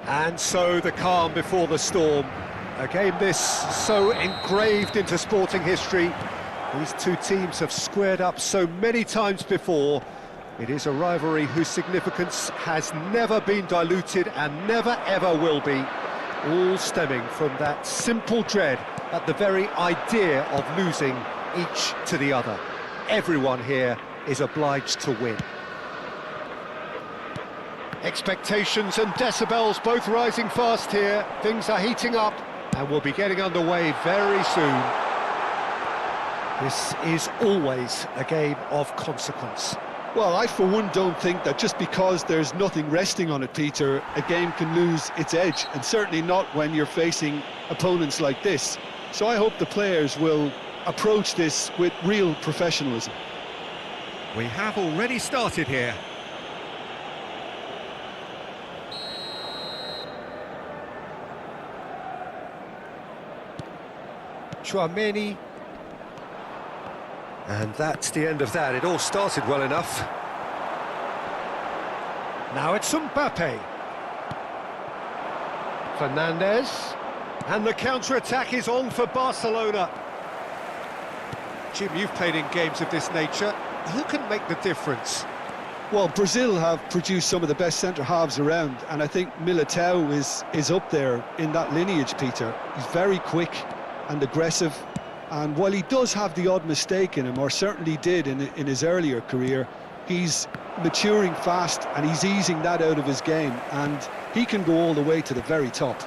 And so the calm before the storm. A game this so engraved into sporting history. These two teams have squared up so many times before. It is a rivalry whose significance has never been diluted and never ever will be. All stemming from that simple dread at the very idea of losing each to the other. Everyone here is obliged to win. Expectations and decibels both rising fast here. Things are heating up and we'll be getting underway very soon. This is always a game of consequence. Well, I for one don't think that just because there's nothing resting on it, Peter, a game can lose its edge, and certainly not when you're facing opponents like this. So I hope the players will approach this with real professionalism. We have already started here. Chouameni. And that's the end of that. It all started well enough. Now it's Mbappe. Fernandez. And the counter-attack is on for Barcelona. Jim, you've played in games of this nature. Who can make the difference? Well, Brazil have produced some of the best centre-halves around, and I think Militao is up there in that lineage, Peter. He's very quick and aggressive. And while he does have the odd mistake in him, or certainly did in his earlier career, he's maturing fast and he's easing that out of his game, and he can go all the way to the very top.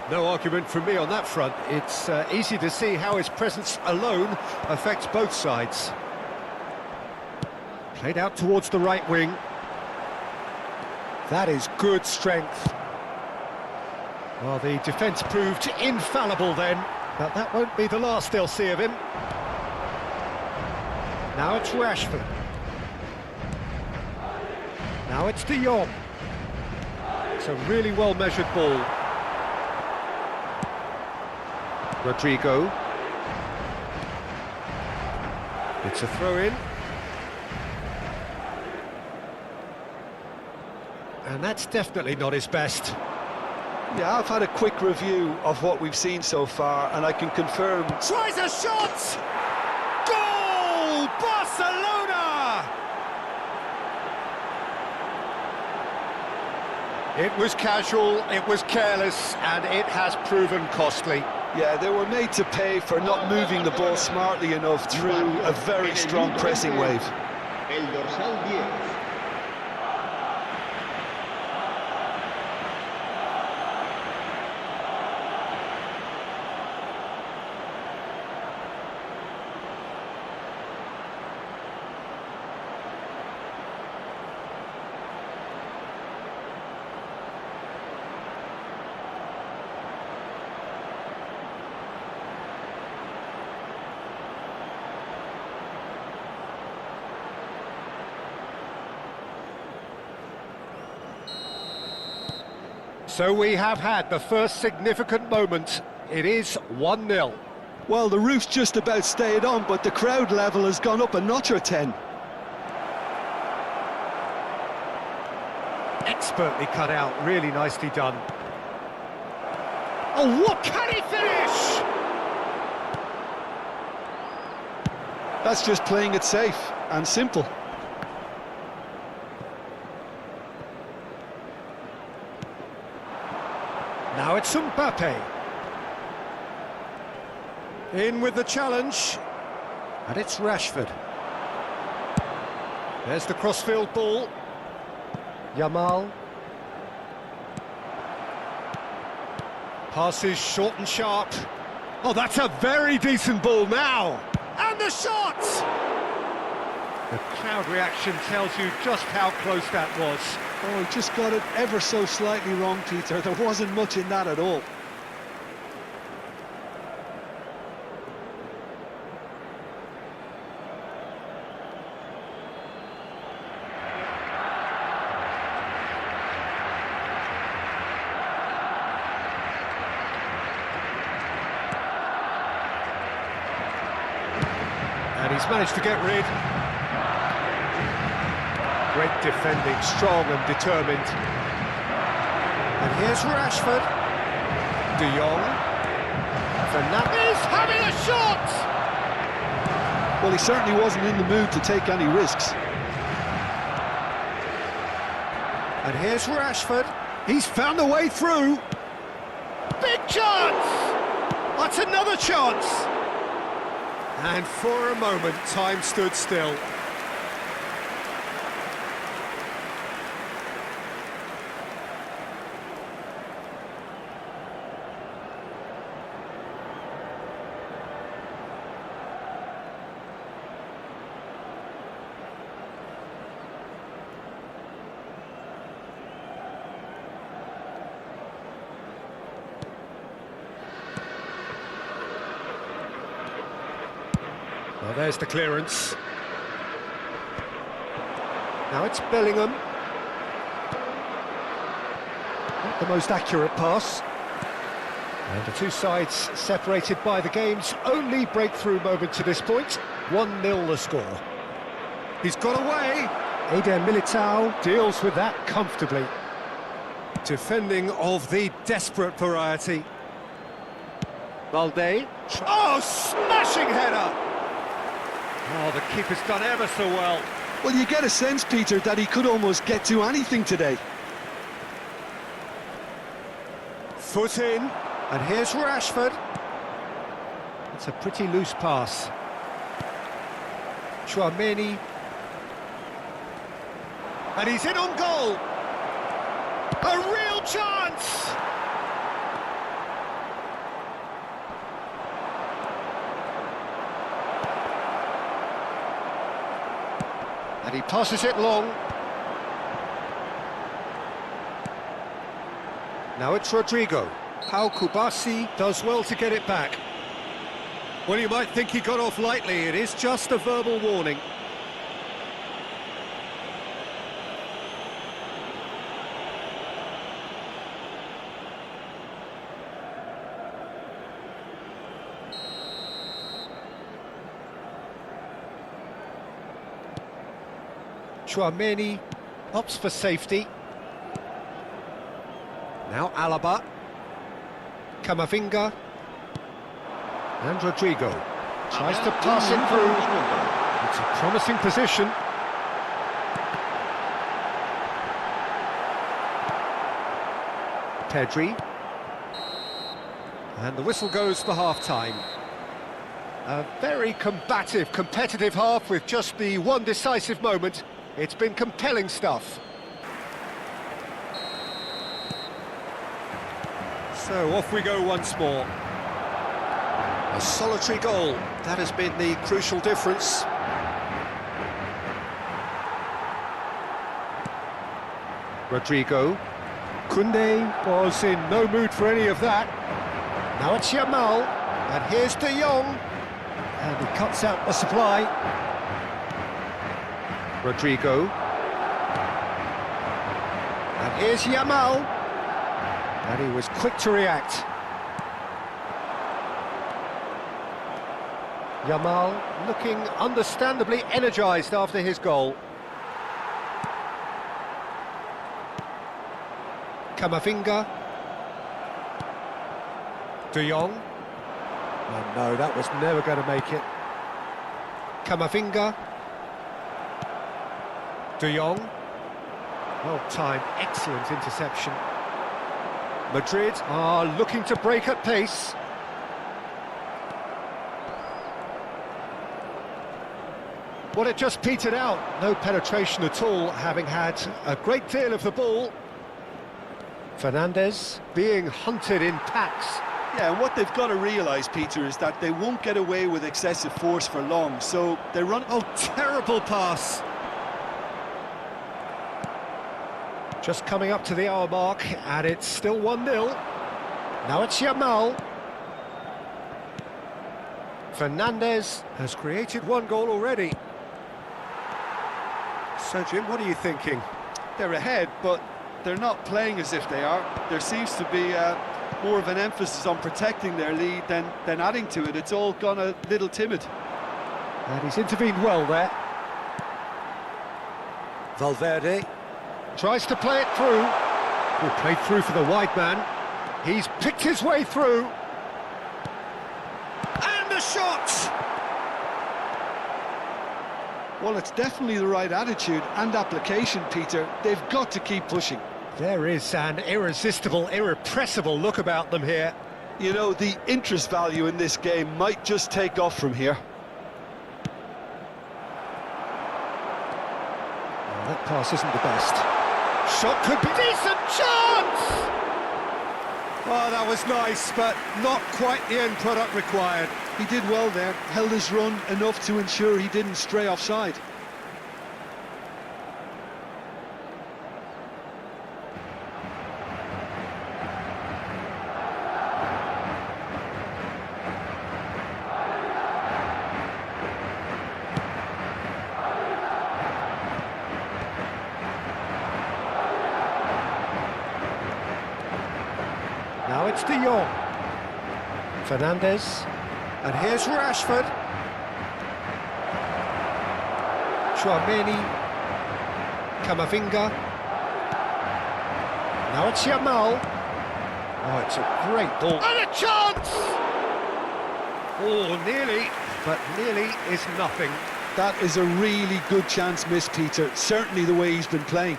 No argument from me on that front. It's easy to see how his presence alone affects both sides. Played out towards the right wing. That is good strength. Well, the defence proved infallible then. But that won't be the last they'll see of him. Now it's Rashford. Now it's De Jong. It's a really well-measured ball. Rodrigo. It's a throw-in. And that's definitely not his best. Yeah, I've had a quick review of what we've seen so far, and I can confirm... Tries a shot! Goal! Barcelona! It was casual, it was careless, and it has proven costly. Yeah, they were made to pay for not moving the ball smartly enough through a very strong pressing wave. El dorsal 10. So we have had the first significant moment. It is 1-0. Well, the roof's just about stayed on, but the crowd level has gone up a notch or 10. Expertly cut out, really nicely done. Oh, what can he finish? That's just playing it safe and simple. Now it's Mbappe. In with the challenge. And it's Rashford. There's the crossfield ball. Yamal. Passes short and sharp. Oh, that's a very decent ball now. And the shot! The crowd reaction tells you just how close that was. Oh, he just got it ever so slightly wrong, Peter. There wasn't much in that at all. And he's managed to get rid. Great defending, strong and determined. And Here's Rashford. De Jong. Fernandes having a shot! Well, he certainly wasn't in the mood to take any risks. And here's Rashford. He's found a way through. Big chance! That's another chance! And for a moment, time stood still. Well, there's the clearance. Now it's Bellingham. Not the most accurate pass. And the two sides separated by the game's only breakthrough moment to this point. 1-0 the score. He's got away. Eder Militao deals with that comfortably. Defending of the desperate variety. Valde. Oh, smashing header! Oh, the keeper's done ever so well. Well, you get a sense, Peter, that he could almost get to anything today. Foot in, and here's Rashford. It's a pretty loose pass. Chouameni. And he's in on goal. A real chance! And he passes it long. Now it's Rodrigo. Pau Kubasi does well to get it back. Well, you might think he got off lightly. It is just a verbal warning. Chouameni opts for safety. Now Alaba. Camavinga. And Rodrigo. Tries to pass it through. It's a promising position. Pedri. And the whistle goes for half-time. A very combative, competitive half with just the one decisive moment. It's been compelling stuff. So off we go once more. A solitary goal, that has been the crucial difference. Rodrigo. Koundé was in no mood for any of that. Now it's Yamal, and here's De Jong. And he cuts out the supply. Rodrigo. And here's Yamal. And he was quick to react. Yamal looking understandably energised after his goal. Camavinga. De Jong. Oh no, that was never going to make it. Camavinga. De Jong. Well timed, excellent interception. Madrid are looking to break at pace. Well, it just petered out. No penetration at all, having had a great deal of the ball. Fernandes being hunted in packs. Yeah, and what they've got to realise, Peter, is that they won't get away with excessive force for long, so they run... Oh, terrible pass! Just coming up to the hour mark, and it's still 1-0. Now it's Yamal. Fernandes has created one goal already. So, Jim, what are you thinking? They're ahead, but they're not playing as if they are. There seems to be more of an emphasis on protecting their lead than adding to it. It's all gone a little timid. And he's intervened well there. Valverde tries to play it through. Played through for the wide man. He's picked his way through. And the shot! Well, it's definitely the right attitude and application, Peter. They've got to keep pushing. There is an irresistible, irrepressible look about them here. You know, the interest value in this game might just take off from here. Well, that pass isn't the best. Shot could be... Decent chance! Oh, that was nice, but not quite the end product required. He did well there, held his run enough to ensure he didn't stray offside. Now it's De Jong. Fernandes. And here's Rashford. Chouameni. Camavinga. Now it's Yamal. Oh, it's a great ball. And a chance! Oh, nearly, but nearly is nothing. That is a really good chance miss, Peter. Certainly the way he's been playing.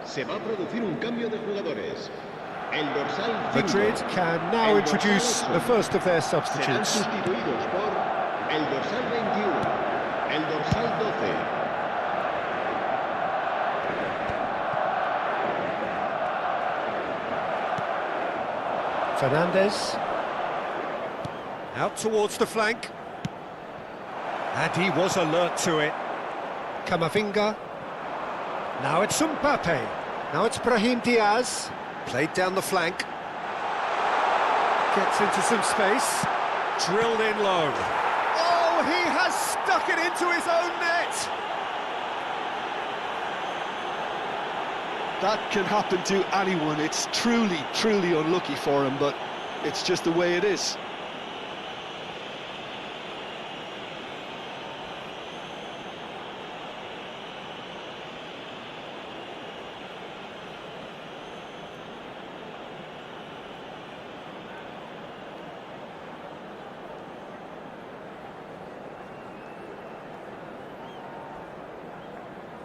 Se va a producir un cambio de jugadores. El dorsal 5. Madrid can now introduce the first of their Serán substitutes. sustituidos por el dorsal 21, el dorsal 12. Fernandes. Out towards the flank. And he was alert to it. Camavinga. Now it's Mbappe. Now it's Brahim Diaz. Played down the flank. Gets into some space. Drilled in low. Oh, he has stuck it into his own net! That can happen to anyone. It's truly, truly unlucky for him, but it's just the way it is.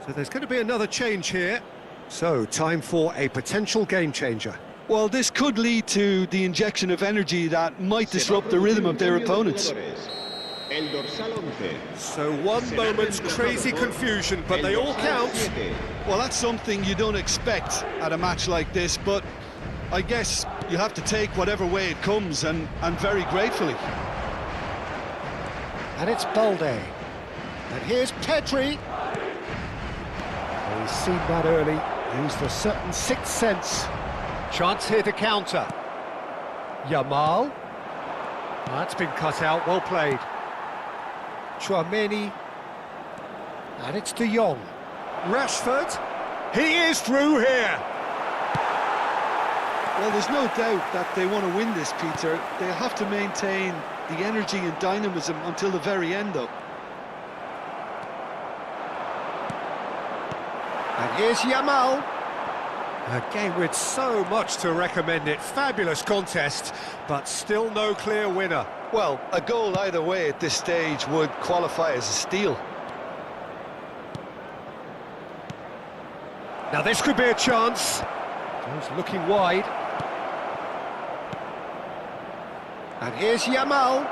So there's going to be another change here. So, time for a potential game changer. Well, this could lead to the injection of energy that might disrupt the rhythm of their opponents. El dorsal 11. So one moment's crazy confusion, but they all count. Well, that's something you don't expect at a match like this, but I guess you have to take whatever way it comes, and very gratefully. And it's Balde. And here's Pedri. He's seen that early, used a certain sixth sense. Chance here to counter. Yamal. That's been cut out, well played. Chouameni. And it's De Jong. Rashford. He is through here. Well, there's no doubt that they want to win this, Peter. They'll have to maintain the energy and dynamism until the very end, though. And here's Yamal. A game with so much to recommend it. Fabulous contest, but still no clear winner. Well, a goal either way at this stage would qualify as a steal. Now this could be a chance. He's looking wide. And here's Yamal.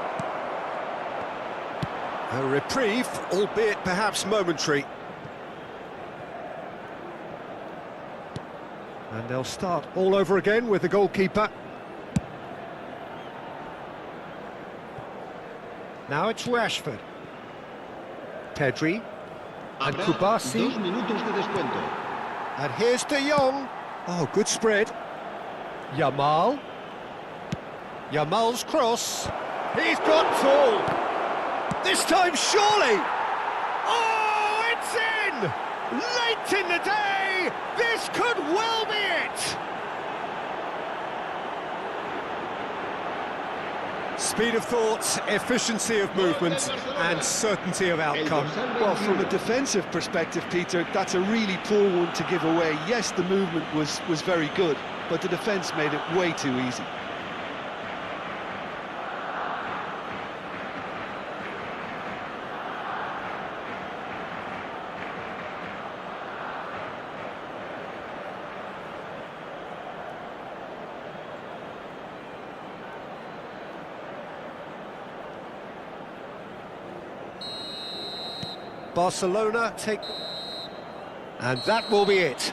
A reprieve, albeit perhaps momentary. And they'll start all over again with the goalkeeper. Now it's Rashford. Pedri. And Habrá Kubasi. 2 minutos de descuento. And here's De Jong. Oh, good spread. Yamal. Yamal's cross. He's got tall. This time, surely. Oh, it's in! Late in the day! This could well be it! Speed of thought, efficiency of movement, and certainty of outcome. Well, from a defensive perspective, Peter, that's a really poor one to give away. Yes, the movement was very good, but the defence made it way too easy. Barcelona take... And that will be it.